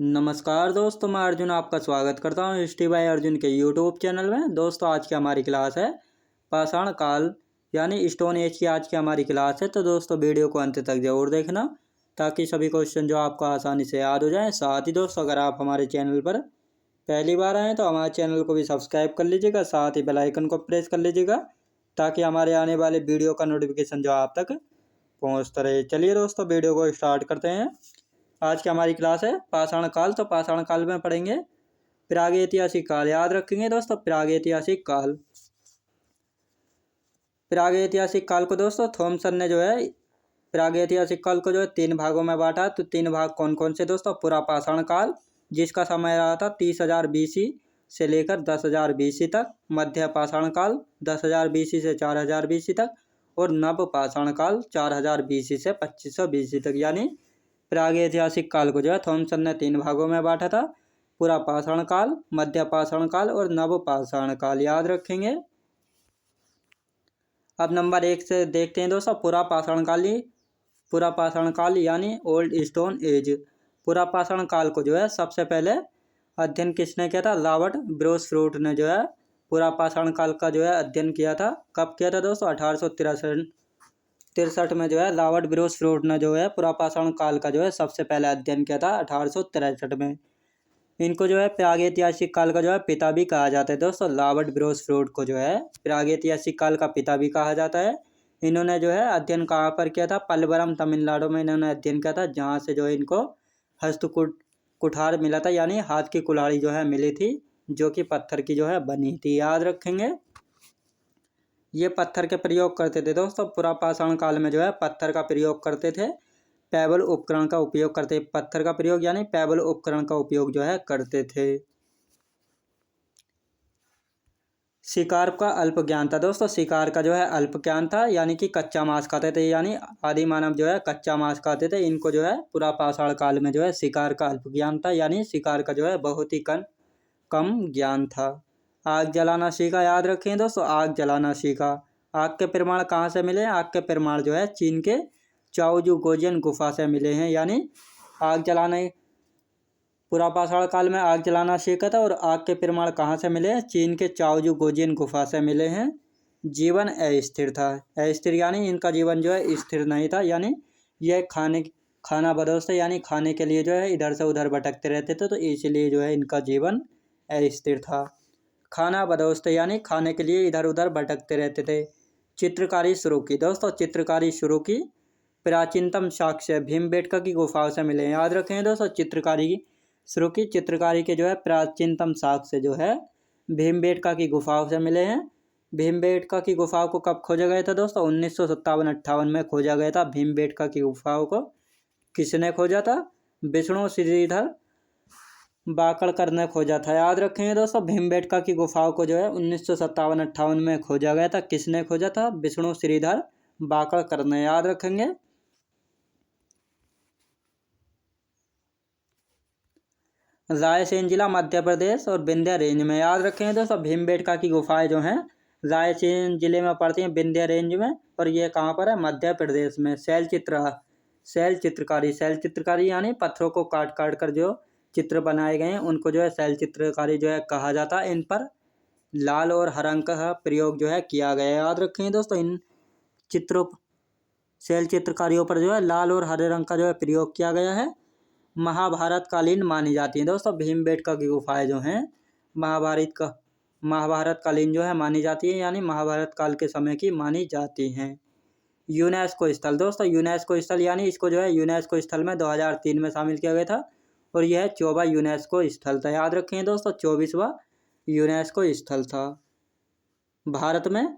नमस्कार दोस्तों, मैं अर्जुन आपका स्वागत करता हूँ हिस्ट्री बाय अर्जुन के यूट्यूब चैनल में। दोस्तों आज की हमारी क्लास है पाषाण काल यानी स्टोन एज की आज की हमारी क्लास है। तो दोस्तों वीडियो को अंत तक जरूर देखना ताकि सभी क्वेश्चन जो आपको आसानी से याद हो जाएं। साथ ही दोस्तों अगर आप हमारे चैनल पर पहली बार आएँ तो हमारे चैनल को भी सब्सक्राइब कर लीजिएगा, साथ ही बेल आइकन को प्रेस कर लीजिएगा ताकि हमारे आने वाले वीडियो का नोटिफिकेशन जो आप तक पहुँचता रहे। चलिए दोस्तों वीडियो को स्टार्ट करते हैं। आज की हमारी क्लास है पाषाण काल। तो पाषाण काल में पढ़ेंगे प्रागैतिहासिक काल। याद रखेंगे दोस्तों प्रागैतिहासिक काल। प्रागैतिहासिक काल को दोस्तों थॉमसन ने जो है प्रागैतिहासिक काल को जो है 3 भागों में बांटा। तो 3 भाग कौन कौन से दोस्तों? पूरा पाषाण काल जिसका समय रहा था 30,000 BC से लेकर 10,000 BC तक, मध्य पाषाण काल 10,000 BC से 4,000 BC तक, और नव पाषाण काल 4,000 BC से 2,500 BC तक। यानी प्रागैतिहासिक काल को जो है थॉमसन ने 3 भागों में बांटा था, पूरा पाषाण काल, मध्य पाषाण काल और नव पाषाण काल। याद रखेंगे। अब नंबर 1 से देखते हैं दोस्तों पूरा पाषाण काल यानी ओल्ड स्टोन एज। पूरा पाषाण काल को जो है सबसे पहले अध्ययन किसने किया था? रॉबर्ट ब्रोसफ्रूट ने जो है पूरा पाषाण काल का जो है अध्ययन किया था। कब किया था दोस्तों? 1863 में जो है रॉबर्ट ब्रोसफ्रूट ने जो है पूरा पाषाण काल का जो है सबसे पहले अध्ययन किया था 1863 में। इनको जो है प्रागैतिहासिक काल का जो है पिता भी कहा जाता है दोस्तों। रॉबर्ट ब्रोसफ्रूट को जो है प्रागैतिहासिक काल का पिता भी कहा जाता है। इन्होंने जो है अध्ययन कहाँ पर किया था? पलवरम तमिलनाडु में इन्होंने अध्ययन किया था, जहाँ से जो है इनको कुठार मिला था, यानी हाथ की कुल्हाड़ी जो है मिली थी, जो कि पत्थर की जो है बनी थी। याद रखेंगे। ये पत्थर के प्रयोग करते थे दोस्तों। पूरा पाषाण काल में जो है पत्थर का प्रयोग करते थे, पेबल उपकरण का उपयोग करते। पत्थर का प्रयोग यानी पेबल उपकरण का उपयोग जो है करते थे। शिकार का अल्प ज्ञान था दोस्तों। शिकार का जो है अल्प ज्ञान था, यानी कि कच्चा मांस खाते थे, यानी आदि मानव जो है कच्चा मांस खाते थे। इनको जो है पूरा पाषाण काल में जो है शिकार का अल्प ज्ञान था, यानी शिकार का जो है बहुत ही कम ज्ञान था। आग जलाना सीखा। याद रखें दोस्तों, आग जलाना सीखा। आग के प्रमाण कहाँ से मिले? आग के प्रमाण जो है चीन के चाओजू गोजियन गुफा से मिले हैं। यानी आग जलाने पूरा पाषाण काल में आग जलाना सीखा था, और आग के प्रमाण कहाँ से मिले हैं? चीन के चाओजू गोजियन गुफा से मिले हैं। जीवन अस्थिर था। अस्थिर यानी इनका जीवन जो है स्थिर नहीं था, यानी यह खाना बदोश थे, यानी खाने के लिए जो है इधर से उधर भटकते रहते थे, तो इसलिए जो है इनका जीवन अस्थिर था। खाना बदोश थे यानी खाने के लिए इधर उधर भटकते रहते थे। चित्रकारी शुरू की दोस्तों। चित्रकारी शुरू की। प्राचीनतम साक्ष्य भीमबेटका की गुफाओं से मिले। याद रखें दोस्तों, चित्रकारी शुरू की। चित्रकारी के जो है प्राचीनतम साक्ष्य जो है भीमबेटका की गुफाओं से मिले हैं। भीमबेटका की गुफाओं को कब खोजा गया था दोस्तों? 1957-58 में खोजा गया था भीमबेटका की गुफाओं को। किसने खोजा था? विष्णु श्रीधर बाकड़कर ने खोजा था। याद रखेंगे दोस्तों, भीमबेटका की गुफाओं को जो है 1957-58 में खोजा गया था। किसने खोजा था? विष्णु श्रीधर बाकड़कर ने। याद रखेंगे। रायसेन जिला मध्य प्रदेश और विंध्य रेंज में। याद रखेंगे दोस्तों, भीमबेटका की गुफाएं जो हैं रायसेन जिले में पड़ती हैं, विंध्य रेंज में, और ये कहाँ पर है? मध्य प्रदेश में। शैल चित्रकारी यानी पत्थरों को काट काट कर जो चित्र बनाए गए हैं उनको जो है शैल चित्रकारी जो है कहा जाता है। इन पर लाल और हरा रंग का प्रयोग जो है किया गया है। याद रखेंगे दोस्तों, इन शैल चित्रकारियों पर जो है लाल और हरे रंग का जो है प्रयोग किया गया है। महाभारत कालीन मानी जाती हैं दोस्तों। भीमबेटका की गुफाएं जो हैं महाभारत कालीन जो है मानी जाती है, यानी महाभारत काल के समय की मानी जाती हैं। यूनेस्को स्थल दोस्तों। यूनेस्को स्थल यानी इसको जो है यूनेस्को स्थल में 2003 में शामिल किया गया था, और यह 24वां यूनेस्को स्थल था। याद रखें दोस्तों, 24वां यूनेस्को स्थल था। भारत में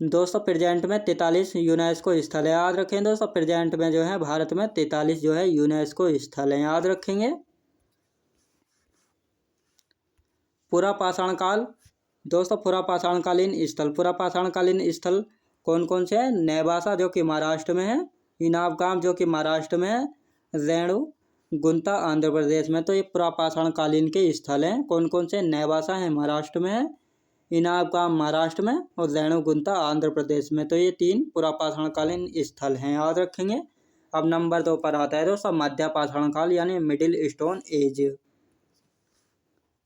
दोस्तों प्रेजेंट में 43 यूनेस्को स्थल है। याद रखें दोस्तों, प्रेजेंट में जो है भारत में 43 जो है यूनेस्को स्थल है। याद रखेंगे। पूरा पाषाण काल दोस्तों। पूरा पाषाणकालीन स्थल कौन कौन से हैं? नेवासा जो कि महाराष्ट्र में है, इनामगाम जो कि महाराष्ट्र में है, रेणुगुंता आंध्र प्रदेश में। तो ये पूरा पाषाणकालीन के स्थल हैं। कौन कौन से? नेवासा है महाराष्ट्र में है, इनामगाम महाराष्ट्र में, और रेणुगुंता आंध्र प्रदेश में। तो ये 3 पूरा पाषाणकालीन स्थल हैं। याद रखेंगे। अब नंबर 2 पर आता है दोस्तों मध्य पाषाण काल यानी मिडिल स्टोन एज।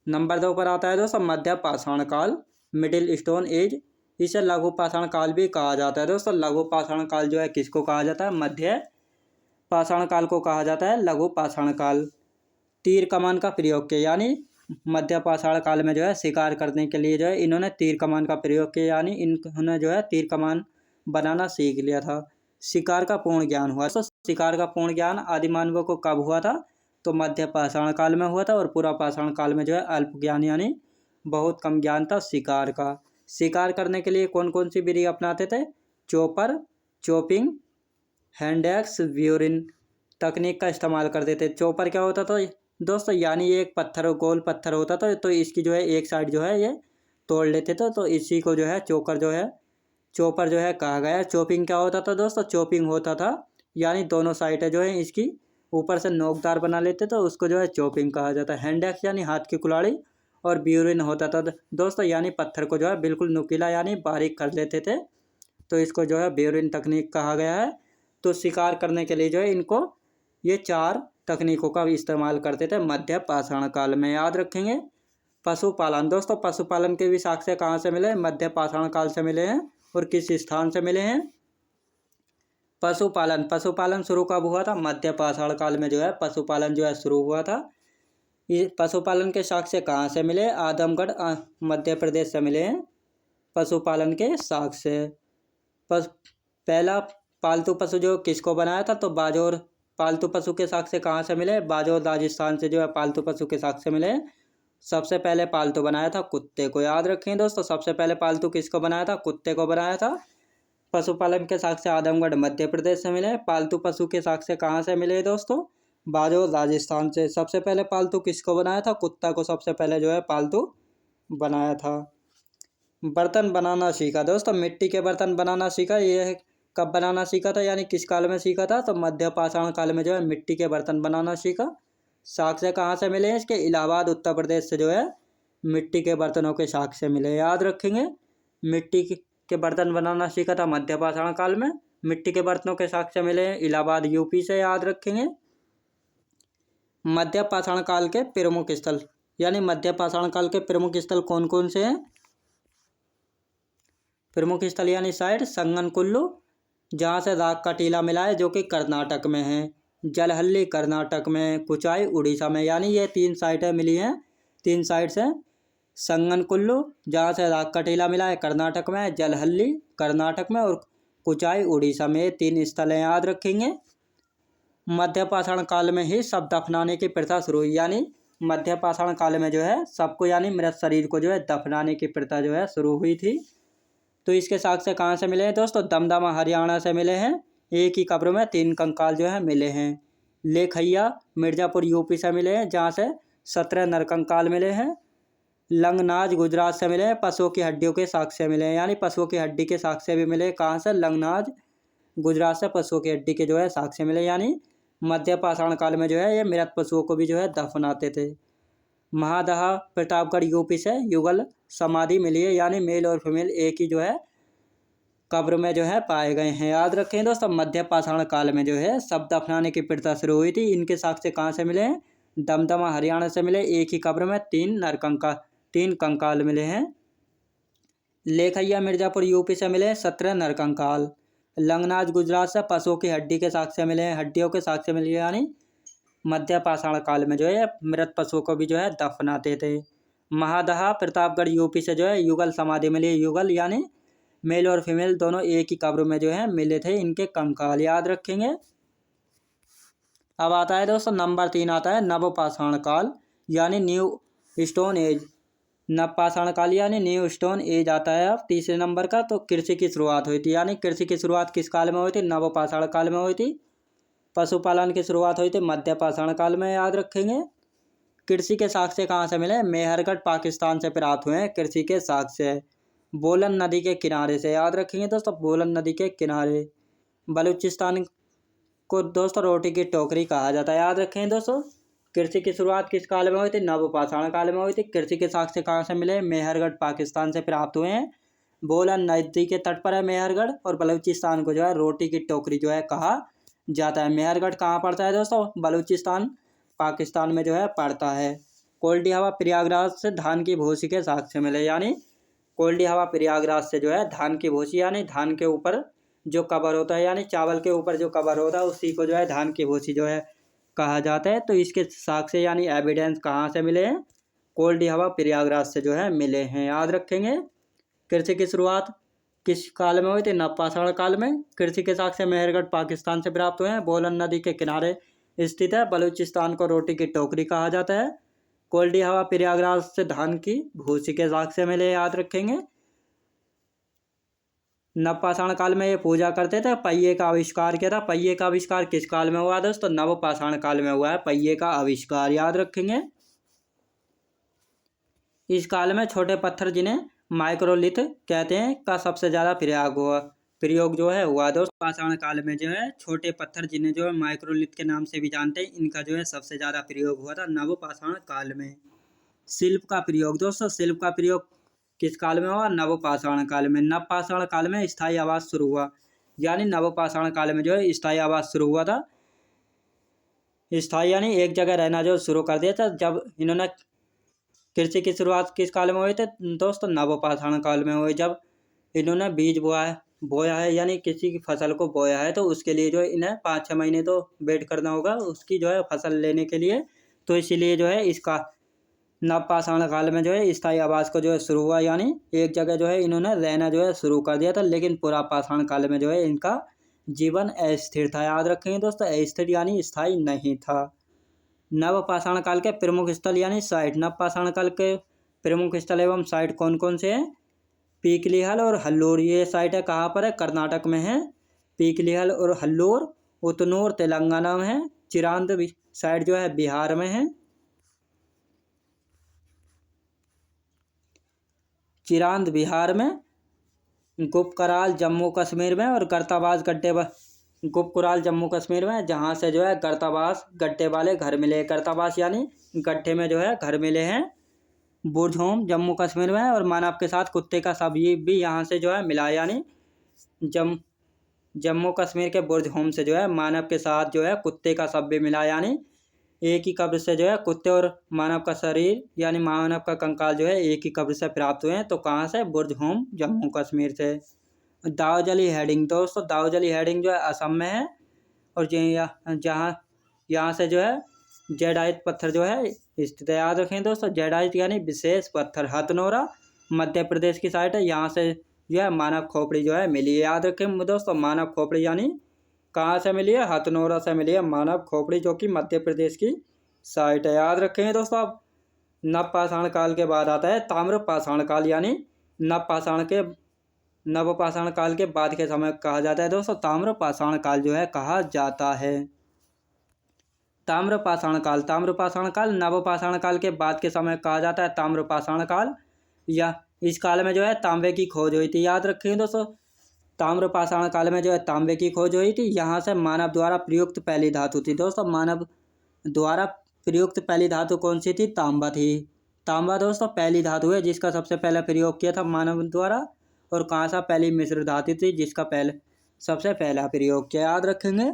नंबर 2 पर आता है दोस्तों मध्य पाषाण काल मिडिल स्टोन एज। इसे लघु पाषाण काल भी कहा जाता है दोस्तों। लघु पाषाण काल जो है किसको कहा जाता है? मध्य पाषाण काल को कहा जाता है लघु पाषाण काल। तीर कमान का प्रयोग किया यानी मध्य पाषाण काल में जो है शिकार करने के लिए जो है इन्होंने तीर कमान का प्रयोग किया यानी इन्होंने जो है तीर कमान बनाना सीख लिया था। शिकार का पूर्ण ज्ञान हुआ तो शिकार का पूर्ण ज्ञान आदि मानवों को कब हुआ था? तो मध्य पाषाण काल में हुआ था। और पूरा पाषाण काल में जो है अल्प ज्ञान यानी बहुत कम ज्ञान था शिकार का। शिकार करने के लिए कौन कौन सी विधि अपनाते थे? Chopper, chopping, hand axe, burin तकनीक का इस्तेमाल करते थे। चोपर क्या होता था दोस्तों? यानी एक पत्थर, गोल पत्थर होता था तो इसकी जो है एक साइड जो है ये तोड़ लेते थे तो इसी को जो है चोपर जो है कहा गया। चोपिंग क्या होता था दोस्तों? चोपिंग होता था यानी दोनों साइडें जो है इसकी ऊपर से नोकदार बना लेते तो उसको जो है चोपिंग कहा जाता है। हैंड एक्स यानी हाथ की कुल्हाड़ी। और ब्यूरिन होता था दोस्तों यानी पत्थर को जो है बिल्कुल नुकीला यानी बारीक कर लेते थे तो इसको जो है ब्यूरिन तकनीक कहा गया है। तो शिकार करने के लिए जो है इनको ये 4 तकनीकों का इस्तेमाल करते थे मध्य पाषाण काल में। याद रखेंगे। पशुपालन दोस्तों, पशुपालन के भी साक्ष्य कहाँ से मिले? मध्य पाषाण काल से मिले हैं। और किस स्थान से मिले हैं? पशुपालन शुरू कब हुआ था? मध्य पाषाण काल में जो है पशुपालन जो है शुरू हुआ था। ये पशुपालन के साक्ष्य कहाँ से मिले? आदमगढ़ मध्य प्रदेश से मिले हैं पशुपालन के साक्ष्य। पहला पालतू पशु जो किसको बनाया था? तो बाजौर पालतू पशु के साक्ष्य कहाँ से मिले? बाजौर राजस्थान से जो है पालतू पशु के साक्ष्य मिले। सबसे पहले पालतू बनाया था कुत्ते को। याद रखें दोस्तों, सबसे पहले पालतू किसको बनाया था? कुत्ते को बनाया था। पशुपालन के साक्ष्य आदमगढ़ मध्य प्रदेश से मिले। पालतू पशु के साक्ष्य कहाँ से मिले दोस्तों? बाजौर राजस्थान से। सबसे पहले पालतू किसको बनाया था? कुत्ता को सबसे पहले जो है पालतू बनाया था। बर्तन बनाना सीखा दोस्तों, मिट्टी के बर्तन बनाना सीखा। ये कब बनाना सीखा था यानी किस काल में सीखा था? तो मध्य पाषाण काल में जो है मिट्टी के बर्तन बनाना सीखा। साक्ष्य कहाँ से मिले हैं इसके? इलाहाबाद उत्तर प्रदेश से जो है मिट्टी के बर्तनों के साक्ष्य मिले। याद रखेंगे। मिट्टी के बर्तन बनाना सीखा था मध्य पाषाण काल में। मिट्टी के बर्तनों के साक्ष्य मिले हैं इलाहाबाद यूपी से। याद रखेंगे। मध्य पाषाण काल के प्रमुख स्थल यानी मध्य पाषाण काल के प्रमुख स्थल कौन कौन से हैं? प्रमुख स्थल यानी साइट संगनकुल्लू जहाँ से राग का टीला मिला है जो कि कर्नाटक में है। जलहल्ली कर्नाटक में। कुचाई उड़ीसा में। यानी ये 3 साइटें मिली हैं। 3 साइट से संगनकुल्लू जहाँ से राग का टीला मिला है कर्नाटक में, जलहल्ली कर्नाटक में और कुचाई उड़ीसा में। 3 स्थल हैं। याद रखेंगे। मध्य पाषाण काल में ही शव दफनाने की प्रथा शुरू हुई यानी मध्य पाषाण काल में जो है सबको यानी मृत शरीर को जो है दफनाने की प्रथा जो है शुरू हुई थी। तो इसके साक्ष्य कहाँ से मिले हैं दोस्तों? दमदमा हरियाणा से मिले हैं। एक ही कब्र में 3 कंकाल जो है मिले हैं। लेखैया मिर्जापुर यूपी से मिले हैं जहाँ से 17 नरकंकाल मिले हैं। लंगनाज गुजरात से मिले हैं। पशुओं की हड्डियों के साक्ष्य मिले हैं यानी पशुओं की हड्डी के साक्ष्य भी मिले। कहाँ से? लंगनाज गुजरात से पशुओं की हड्डी के जो है साक्ष्य मिले। यानी मध्य पाषाण काल में जो है ये मृत पशुओं को भी जो है दफनाते थे। महादहा प्रतापगढ़ यूपी से युगल समाधि मिली है यानी मेल और फीमेल एक ही जो है कब्र में जो है पाए गए हैं। याद रखें दोस्तों। मध्य पाषाण काल में जो है शव दफनाने की प्रथा शुरू हुई थी। इनके साक्ष्य कहाँ से मिले हैं? दमदमा हरियाणा से मिले। एक ही कब्र में 3 कंकाल मिले हैं। लेखैया मिर्जापुर यूपी से मिले 17 नरकंकाल। लंगनाज गुजरात से पशुओं की हड्डी के साक्ष्य मिले हैं। हड्डियों के साक्ष्य मिले यानी मध्य पाषाण काल में जो है मृत पशुओं को भी जो है दफनाते थे। महादहा प्रतापगढ़ यूपी से जो है युगल समाधि मिली। युगल यानी मेल और फीमेल दोनों एक ही कब्र में जो है मिले थे इनके कंकाल। याद रखेंगे। अब आता है दोस्तों नंबर 3 आता है नव पाषाण काल यानी न्यू स्टोन एज। नव पाषाण काल यानी न्यू स्टोन एज आता है अब तीसरे नंबर का। तो कृषि की शुरुआत हुई थी यानी कृषि की शुरुआत किस काल में हुई थी? नव पाषाण काल में हुई थी। पशुपालन की शुरुआत हुई थी मध्य पाषाण काल में। याद रखेंगे। कृषि के साक्ष्य कहाँ से मिले? मेहरगढ़ पाकिस्तान से प्राप्त हुए हैं कृषि के साक्ष्य। बोलन नदी के किनारे से। याद रखेंगे दोस्तों। बोलन नदी के किनारे। बलूचिस्तान को दोस्तों रोटी की टोकरी कहा जाता है। याद रखें दोस्तों। कृषि की शुरुआत किस काल में हुई थी? नव पाषाण काल में हुई थी। कृषि के साक्ष्य कहाँ से मिले? मेहरगढ़ पाकिस्तान से प्राप्त हुए हैं। बोलन नदी के तट पर है मेहरगढ़ और बलूचिस्तान को जो है रोटी की टोकरी जो है कहा जाता है। मेहरगढ़ कहाँ पड़ता है दोस्तों? बलूचिस्तान पाकिस्तान में जो है पड़ता है। कोल्डी हवा प्रयागराज से धान की भूसी के साक्ष्य मिले, यानी कोल्डी हवा प्रयागराज से जो है धान की भूसी, यानी धान के ऊपर जो कवर होता है, यानी चावल के ऊपर जो कवर होता है उसी को जो है धान की भूसी जो है कहा जाता है। तो इसके साक्ष्य यानी एविडेंस कहाँ से मिले हैं? कोल्डी हवा प्रयागराज से जो है मिले हैं, याद रखेंगे। कृषि की शुरुआत किस काल में हुई थी? नवपाषाण काल में। कृषि के साक्ष्य मेहरगढ़ पाकिस्तान से प्राप्त हुए हैं। बोलन नदी के किनारे स्थित है। बलूचिस्तान को रोटी की टोकरी कहा जाता है। कोल्डी हवा प्रयागराज से धान की भूसी के साक्ष्य मिले, याद रखेंगे। नवपाषाण काल में ये पूजा करते थे। पहिए का आविष्कार किया था। पहिए का आविष्कार किस काल में हुआ दोस्तों? नवपाषाण काल में हुआ है पहिए का आविष्कार, याद रखेंगे। इस काल में छोटे पत्थर जिन्हें माइक्रोलिथ कहते हैं का सबसे ज्यादा प्रयोग जो है हुआ दोस्तों। पाषाण काल में जो है छोटे पत्थर जिन्हें जो है माइक्रोलिथ के नाम से भी जानते हैं, इनका जो है सबसे ज्यादा प्रयोग हुआ था नवपाषाण काल में। शिल्प का प्रयोग दोस्तों, शिल्प का प्रयोग किस काल में हुआ? नवपाषाण काल में। नवपाषाण काल में स्थायी आवास शुरू हुआ, यानी नवपाषाण काल में जो है स्थायी आवास शुरू हुआ था। स्थायी यानी एक जगह रहना जो शुरू कर दिया था। जब इन्होंने कृषि की शुरुआत किस काल में हुई थे दोस्तों? नवपाषाण काल में हुई। जब इन्होंने बीज बोया है यानी किसी की फसल को बोया है, तो उसके लिए जो है इन्हें 5-6 महीने तो वेट करना होगा उसकी जो है फसल लेने के लिए। तो इसीलिए जो है इसका नवपाषाण काल में जो है स्थायी आवास को जो है शुरू हुआ, यानी एक जगह जो है इन्होंने रहना जो है शुरू कर दिया था। लेकिन पूरा पाषाण काल में जो है इनका जीवन अस्थिर था, याद रखेंगे दोस्तों। अस्थिर यानी स्थायी नहीं था। नवपाषाण काल के प्रमुख स्थल यानी साइट। नवपाषाण काल के प्रमुख स्थल एवं साइट कौन कौन से हैं? पीकलीहल और हल्लोर। ये साइट है कहाँ पर है? कर्नाटक में है। पीकलीहल और हल्लोर। उतनूर तेलंगाना में है। चिरांद साइट जो है बिहार में है। चिरांद बिहार में। गुपकराल जम्मू कश्मीर में। और गर्ताबास गुपकुराल जम्मू कश्मीर में, जहाँ से जो है गर्ताबास गड्ढे वाले घर मिले। गर्ताबास यानी गड्ढे में जो है घर मिले हैं। बुरझोम जम्मू कश्मीर में। और मानव के साथ कुत्ते का शव भी यहाँ से जो है मिला, यानी जम्मू कश्मीर के बुरझोम से जो है मानव के साथ जो है कुत्ते का शव भी मिला, यानी एक ही कब्र से जो है कुत्ते और मानव का शरीर यानी मानव का कंकाल जो है एक ही कब्र से प्राप्त हुए हैं। तो कहाँ से? बुरझोम जम्मू कश्मीर से। दाऊजली हेडिंग दोस्तों, दाऊजली हेडिंग जो है असम में है। और जहाँ यहाँ से जो है जेडाइट पत्थर जो है स्थित है, याद रखें दोस्तों। जेडाइट यानी विशेष पत्थर। हथनोरा मध्य प्रदेश की साइट है। यहाँ से जो है मानव खोपड़ी जो है मिली है, याद रखें दोस्तों। मानव खोपड़ी यानी कहाँ से मिली है? हथनोरा से मिली है मानव खोपड़ी, जो कि मध्य प्रदेश की साइट है, याद रखेंगे दोस्तों। अब नवपाषाण काल के बाद आता है ताम्रपाषाण काल, यानी नवपाषाण काल के बाद के समय कहा जाता है दोस्तों ताम्रपाषाण काल जो है कहा जाता है। ताम्रपाषाण काल नवपाषाण काल के बाद के समय कहा जाता है ताम्रपाषाण काल। या इस काल में जो है तांबे की खोज हुई थी, याद रखेंगे दोस्तों। ताम्रपाषाण काल में जो है तांबे की खोज हुई थी। यहाँ से मानव द्वारा प्रयुक्त पहली धातु थी दोस्तों। मानव द्वारा प्रयुक्त पहली धातु कौन सी थी? तांबा थी। तांबा दोस्तों पहली धातु है जिसका सबसे पहला प्रयोग किया था मानव द्वारा। और कांसा पहली मिश्र धातु थी जिसका सबसे पहला प्रयोग किया, याद रखेंगे।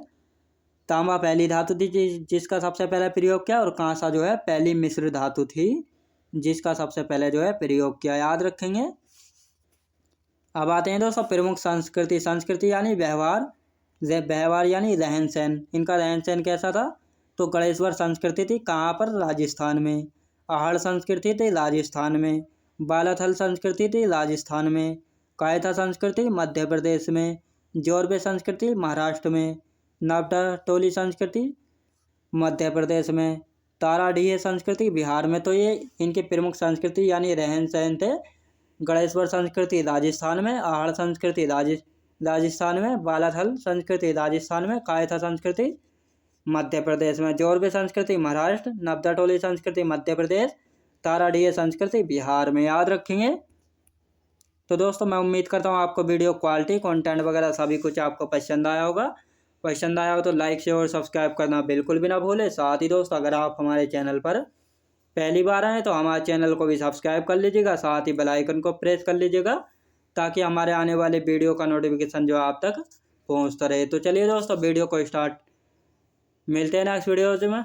तांबा पहली धातु थी जिसका सबसे पहला प्रयोग किया। और कांसा जो है पहली मिश्र धातु थी जिसका सबसे पहले जो है प्रयोग किया, याद रखेंगे। अब आते हैं दोस्तों प्रमुख संस्कृति यानी व्यवहार यानी रहन सहन। इनका रहन सहन कैसा था? तो गणेश्वर संस्कृति थी कहाँ पर? राजस्थान में। आहड़ संस्कृति थी राजस्थान में। बालाथल संस्कृति थी राजस्थान में। कायथा संस्कृति मध्य प्रदेश में। जोरबे संस्कृति महाराष्ट्र में। नवटा संस्कृति मध्य प्रदेश में। ताराडीह संस्कृति बिहार में। तो ये इनकी प्रमुख संस्कृति यानी रहन सहन थे। गणेश्वर संस्कृति राजस्थान में। आहड़ संस्कृति राजस्थान में। बालाथल संस्कृति राजस्थान में। कायथा संस्कृति मध्य प्रदेश में। जोरबे संस्कृति महाराष्ट्र। नवदा संस्कृति मध्य प्रदेश। ताराडीह संस्कृति बिहार में, याद रखेंगे। तो दोस्तों मैं उम्मीद करता हूँ आपको वीडियो क्वालिटी कंटेंट वगैरह सभी कुछ आपको पसंद आया होगा। पसंद आया हो तो लाइक शेयर और सब्सक्राइब करना बिल्कुल भी ना भूलें। साथ ही दोस्तों अगर आप हमारे चैनल पर पहली बार आए तो हमारे चैनल को भी सब्सक्राइब कर लीजिएगा। साथ ही बेल आइकन को प्रेस कर लीजिएगा ताकि हमारे आने वाले वीडियो का नोटिफिकेशन जो आप तक पहुंचता रहे। तो चलिए दोस्तों वीडियो को स्टार्ट, मिलते हैं नेक्स्ट वीडियो में।